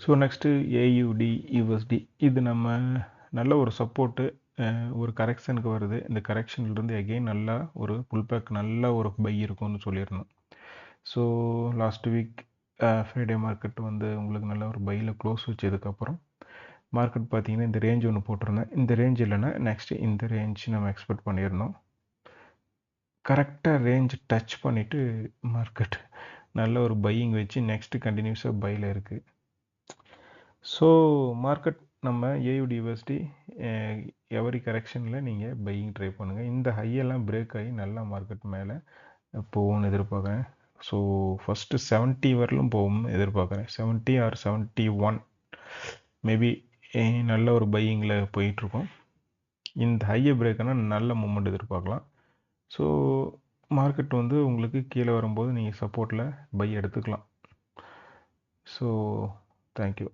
So next ஏயுடி USD இது நம்ம நல்ல ஒரு சப்போர்ட்டு ஒரு கரெக்ஷனுக்கு வருது. இந்த கரெக்ஷன்லேருந்து எகெயின் நல்லா ஒரு புல் பேக் நல்ல ஒரு பை இருக்கும்னு சொல்லியிருந்தோம். So last week Friday market வந்து உங்களுக்கு நல்ல ஒரு பையில் க்ளோஸ் வச்சதுக்கப்புறம் மார்க்கெட் பார்த்தீங்கன்னா இந்த ரேஞ்ச் ஒன்று போட்டிருந்தேன். இந்த ரேஞ்ச் இல்லைன்னா நெக்ஸ்ட்டு இந்த ரேஞ்ச் நம்ம எக்ஸ்பெக்ட் பண்ணியிருந்தோம். கரெக்டாக ரேஞ்ச் டச் பண்ணிவிட்டு மார்க்கெட் நல்ல ஒரு பையிங் வச்சு நெக்ஸ்ட்டு கண்டினியூஸாக பையில் இருக்குது. ஸோ மார்க்கெட் நம்ம ஏயுடி யூஎஸ்டி எவரி கரெக்ஷனில் நீங்கள் பையிங் ட்ரை பண்ணுங்கள். இந்த ஹையெல்லாம் பிரேக் ஆகி நல்லா மார்க்கெட் மேலே போகும்னு எதிர்பார்க்குறேன். ஸோ ஃபஸ்ட்டு 70 வரலும் போகும்னு எதிர்பார்க்குறேன். 70 ஆர் 71 மேபி நல்ல ஒரு பையிங்கில் போயிட்டுருக்கோம். இந்த ஹையை பிரேக் ஆனால் நல்ல மூமெண்ட் எதிர்பார்க்கலாம். ஸோ மார்க்கெட் வந்து உங்களுக்கு கீழே வரும்போது நீங்கள் சப்போர்ட்டில் பை எடுத்துக்கலாம். So thank you.